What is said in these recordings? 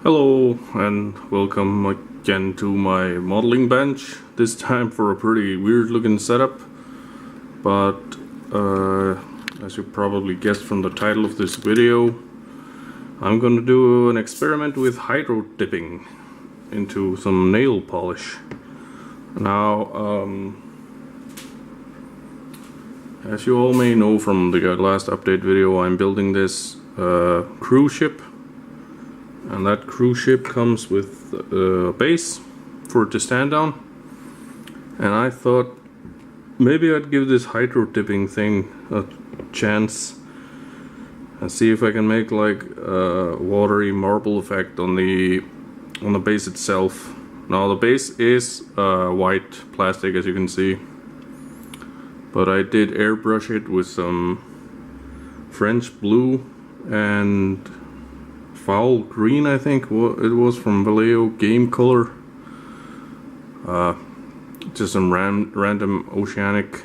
Hello and welcome again to my modeling bench, this time for a pretty weird looking setup, but as you probably guessed from the title of this video, I'm gonna do an experiment with hydro dipping into some nail polish. Now, as you all may know from the last update video, I'm building this cruise ship. And that cruise ship comes with a base for it to stand on. And I thought maybe I'd give this hydro dipping thing a chance and see if I can make like a watery marble effect on the base itself. Now the base is white plastic, as you can see, but I did airbrush it with some French blue and foul green, I think it was, from Vallejo Game Color. Just some random oceanic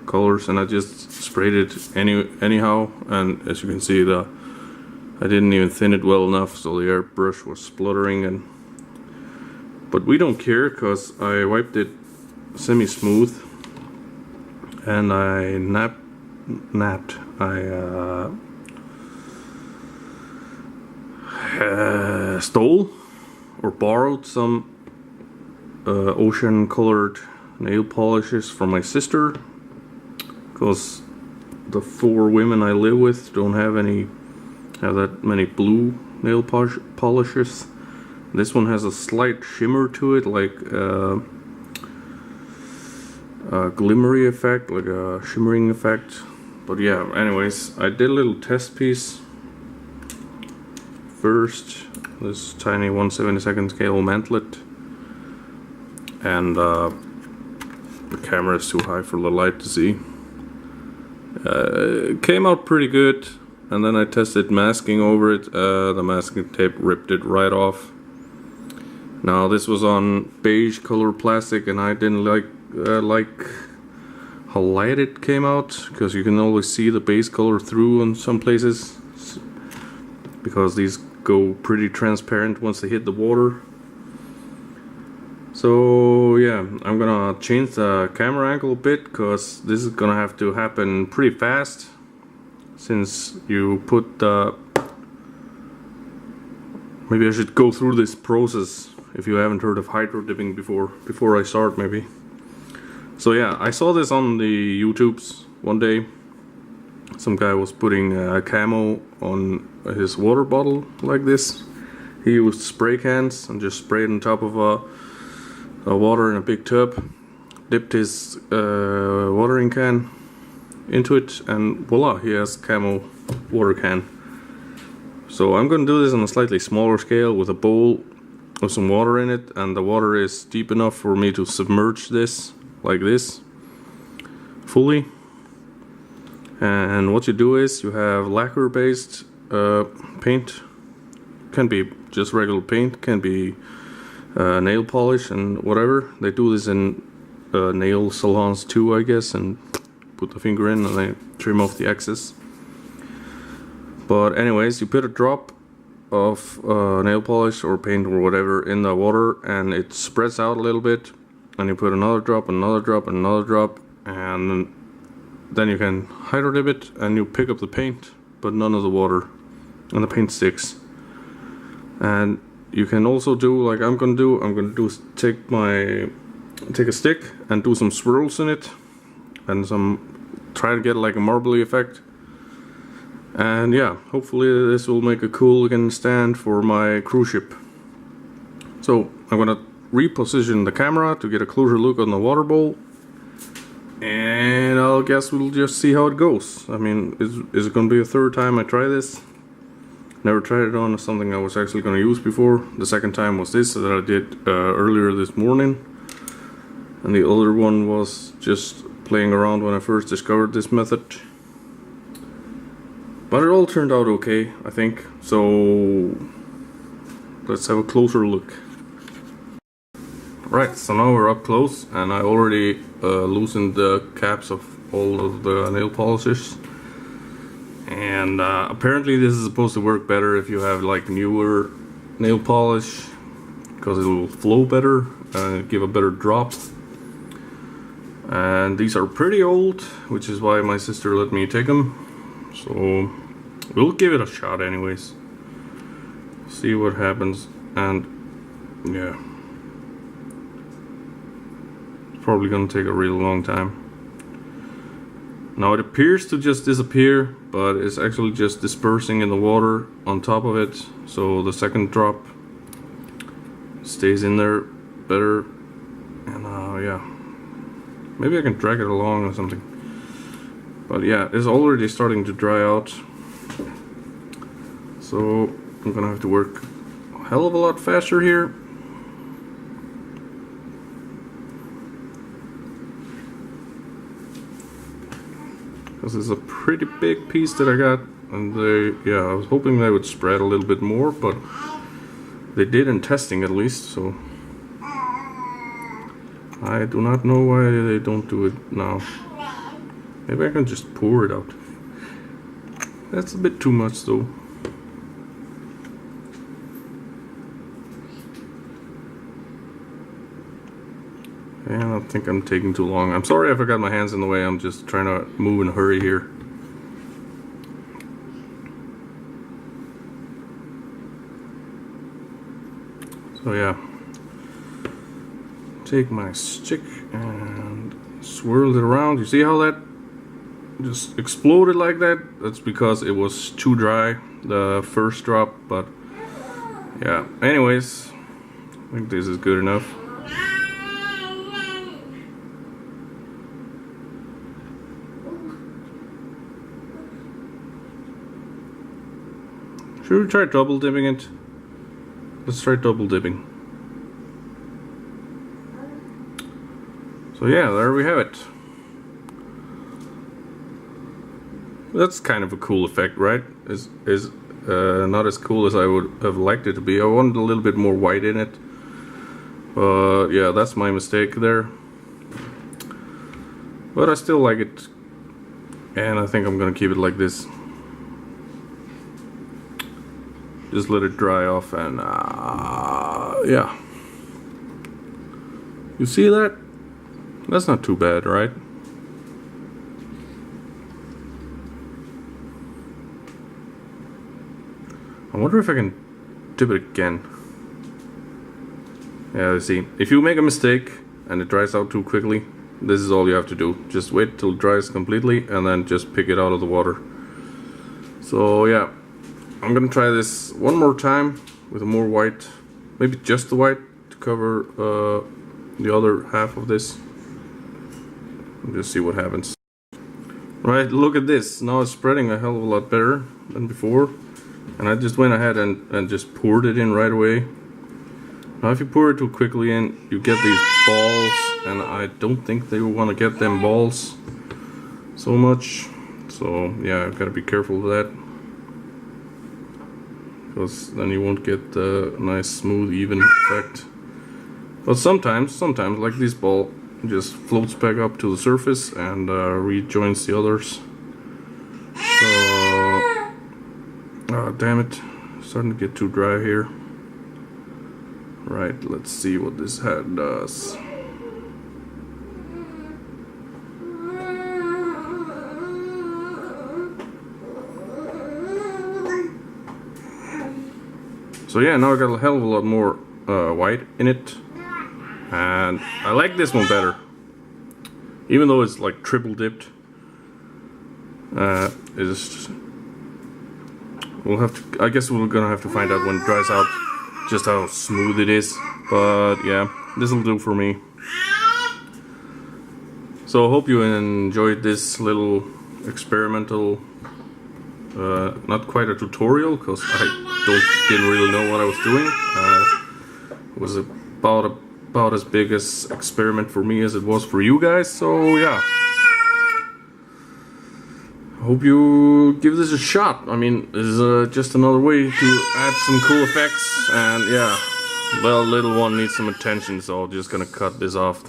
colors, and I just sprayed it anyhow. And as you can see, I didn't even thin it well enough, so the airbrush was spluttering. But we don't care, because I wiped it semi-smooth, and I stole or borrowed some ocean colored nail polishes from my sister, because the 4 women I live with don't have that many blue nail polishes. This one has a slight shimmer to it, like a glimmery effect, like a shimmering effect. But yeah, anyways, I did a little test piece. First, this tiny 1/72 scale mantlet, and the camera is too high for the light to see. It came out pretty good, and then I tested masking over it. The masking tape ripped it right off. Now this was on beige color plastic, and I didn't like how light it came out, because you can always see the base color through in some places, because these go pretty transparent once they hit the water. So yeah, I'm gonna change the camera angle a bit, because this is gonna have to happen pretty fast, since you put maybe I should go through this process if you haven't heard of hydro dipping before I start maybe. So yeah, I saw this on the YouTubes one day. Some guy was putting camo on his water bottle like this. He used spray cans and just sprayed on top of a water in a big tub, dipped his watering can into it, and voila, he has camo water can. So I'm gonna do this on a slightly smaller scale with a bowl with some water in it, and the water is deep enough for me to submerge this like this fully. And what you do is you have lacquer based paint. Can be just regular paint, can be nail polish and whatever. They do this in nail salons too, I guess, and put the finger in and they trim off the excess. But anyways, you put a drop of nail polish or paint or whatever in the water, and it spreads out a little bit, and you put another drop, another drop, another drop, and then you can hydro dip it, and you pick up the paint but none of the water, and the paint sticks. And you can also do like I'm gonna do take a stick and do some swirls in it, and try to get like a marbly effect. And yeah, hopefully this will make a cool looking stand for my cruise ship. So I'm gonna reposition the camera to get a closer look on the water bowl, and I guess we'll just see how it goes. I mean, is it gonna be a third time I try this? Never tried it on something I was actually gonna use before. The second time was this that I did earlier this morning, and the other one was just playing around when I first discovered this method. But it all turned out okay, I think. So let's have a closer look. Right, so now we're up close, and I already loosened the caps of all of the nail polishes. And apparently this is supposed to work better if you have like newer nail polish because it will flow better and give a better drop. And these are pretty old, which is why my sister let me take them. So we'll give it a shot anyways. See what happens. And yeah, it's probably gonna take a really long time. Now it appears to just disappear, but it's actually just dispersing in the water on top of it, so the second drop stays in there better. And yeah, maybe I can drag it along or something. But yeah, it's already starting to dry out, so I'm gonna have to work a hell of a lot faster here. Because it's a pretty big piece that I got, and yeah, I was hoping they would spread a little bit more, but they did in testing at least, so I do not know why they don't do it now. Maybe I can just pour it out. That's a bit too much though. And I think I'm taking too long. I'm sorry if I got my hands in the way. I'm just trying to move in a hurry here. So yeah, take my stick and swirl it around. You see how that just exploded like that? That's because it was too dry, the first drop. But yeah, anyways, I think this is good enough. Should we try double dipping it? Let's try double dipping. So yeah, there we have it. That's kind of a cool effect, right? Is not as cool as I would have liked it to be. I wanted a little bit more white in it. Yeah, that's my mistake there. But I still like it. And I think I'm gonna keep it like this. Just let it dry off and yeah. You see that? That's not too bad, right? I wonder if I can dip it again. Yeah, you see, if you make a mistake and it dries out too quickly, this is all you have to do. Just wait till it dries completely and then just pick it out of the water. So yeah, I'm gonna try this one more time with a more white, maybe just the white to cover the other half of this. And just see what happens. Right, look at this. Now it's spreading a hell of a lot better than before. And I just went ahead and just poured it in right away. Now if you pour it too quickly in, you get these balls, and I don't think they want to get them balls so much. So yeah, I've got to be careful with that, because then you won't get the nice smooth even effect. But sometimes like this ball just floats back up to the surface and rejoins the others. So damn it, starting to get too dry here. Right, let's see what this hat does. So yeah, now I got a hell of a lot more white in it, and I like this one better, even though it's like triple dipped. We'll have to. I guess we're gonna have to find out when it dries out just how smooth it is. But yeah, this will do for me. So I hope you enjoyed this little experimental. Not quite a tutorial, because I didn't really know what I was doing. It was about as big as experiment for me as it was for you guys. So yeah, I hope you give this a shot. I mean, this is just another way to add some cool effects. And yeah, well, little one needs some attention, so I'm just gonna cut this off.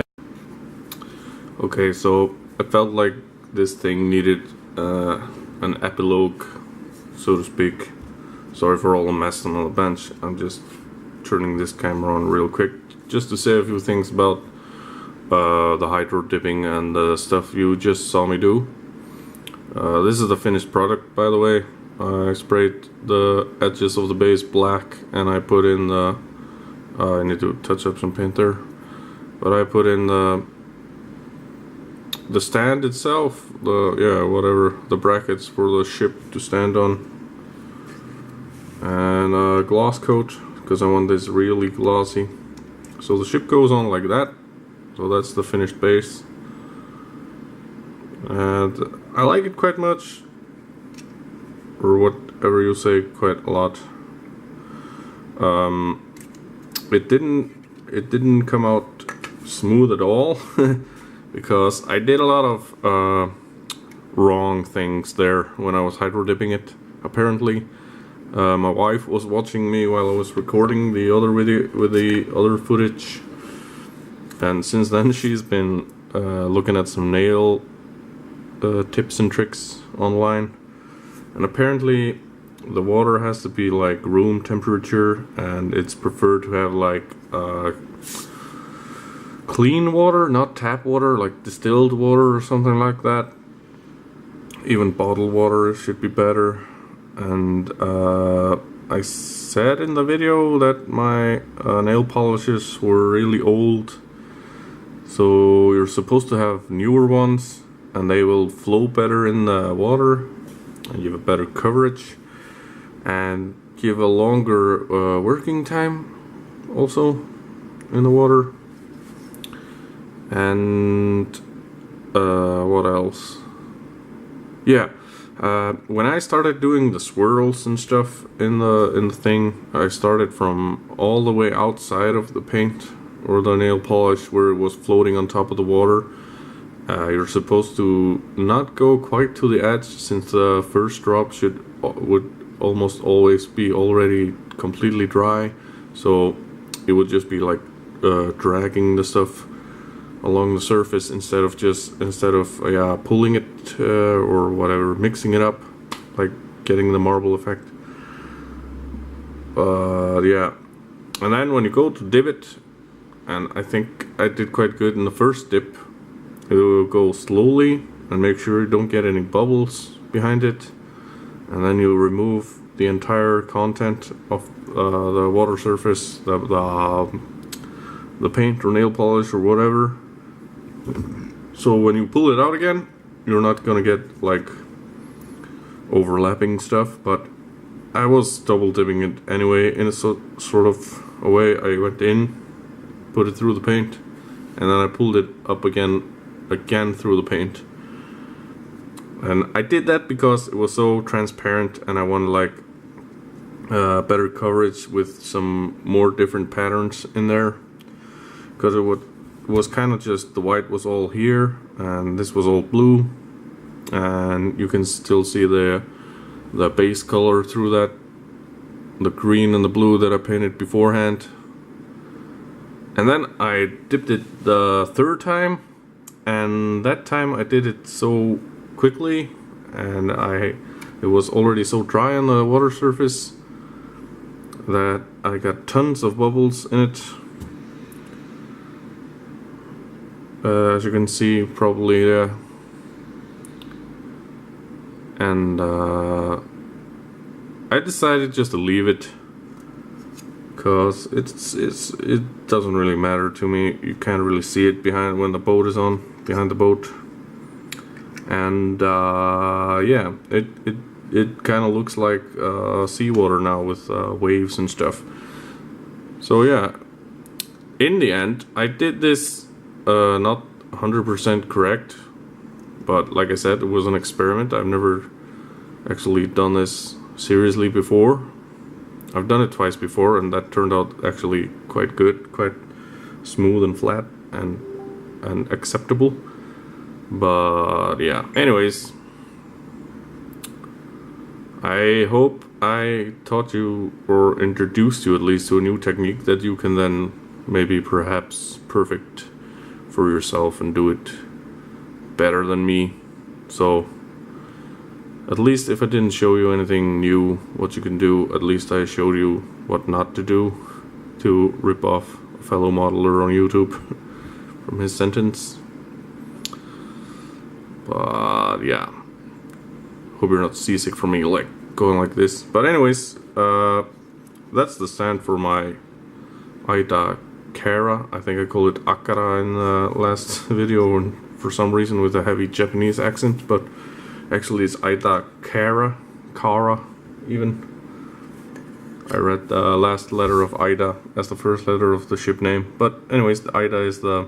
Okay, so I felt like this thing needed an epilogue, so to speak. Sorry for all the mess on the bench. I'm just turning this camera on real quick just to say a few things about the hydro dipping and the stuff you just saw me do. This is the finished product, by the way. I sprayed the edges of the base black, and I put in the I need to touch up some paint there, but I put in the stand itself, the brackets for the ship to stand on, and a gloss coat because I want this really glossy. So the ship goes on like that. So that's the finished base, and I like it quite much, or whatever you say, quite a lot. It didn't come out smooth at all because I did a lot of wrong things there when I was hydro dipping it. Apparently, my wife was watching me while I was recording the other video with the other footage, and since then she's been looking at some nail tips and tricks online, and apparently the water has to be like room temperature, and it's preferred to have like clean water, not tap water, like distilled water or something like that. Even bottled water should be better. And I said in the video that my nail polishes were really old, so you're supposed to have newer ones, and they will flow better in the water, and you have a better coverage, and give a longer working time also in the water. And what else? Yeah, when I started doing the swirls and stuff in the thing, I started from all the way outside of the paint or the nail polish where it was floating on top of the water. You're supposed to not go quite to the edge, since the first drop would almost always be already completely dry, so it would just be like dragging the stuff along the surface instead of pulling it or whatever, mixing it up, like getting the marble effect. Yeah, and then when you go to dip it, and I think I did quite good in the first dip, you will go slowly and make sure you don't get any bubbles behind it, and then you remove the entire content of the water surface, the paint or nail polish or whatever. So when you pull it out again, you're not gonna get like overlapping stuff. But I was double dipping it anyway in a sort of a way. I went in, put it through the paint, and then I pulled it up again through the paint. And I did that because it was so transparent, and I wanted like better coverage with some more different patterns in there, because it was kind of just the white was all here and this was all blue, and you can still see the base color through that, the green and the blue that I painted beforehand. And then I dipped it the third time, and that time I did it so quickly, and it was already so dry on the water surface that I got tons of bubbles in it. As you can see, probably there. And I decided just to leave it, because it doesn't really matter to me. You can't really see it behind when the boat is on, behind the boat. And yeah, it kind of looks like seawater now with waves and stuff. So yeah, in the end, I did this not 100% correct, but like I said, it was an experiment. I've never actually done this seriously before. I've done it twice before, and that turned out actually quite good, quite smooth and flat and acceptable. But yeah, anyways, I hope I taught you, or introduced you at least, to a new technique that you can then maybe perhaps perfect for yourself and do it better than me. So at least if I didn't show you anything new what you can do, at least I showed you what not to do. to rip off a fellow modeler on YouTube from his sentence. But yeah, hope you're not seasick for me like going like this. But anyways, that's the stand for my Aida Kara. I think I called it Akara in the last video, and for some reason with a heavy Japanese accent, but actually it's Aida Kara, even. I read the last letter of Aida as the first letter of the ship name. But anyways, the Aida is the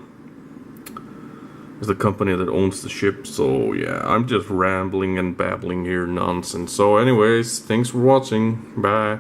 company that owns the ship. So yeah, I'm just rambling and babbling here nonsense. So anyways, thanks for watching. Bye.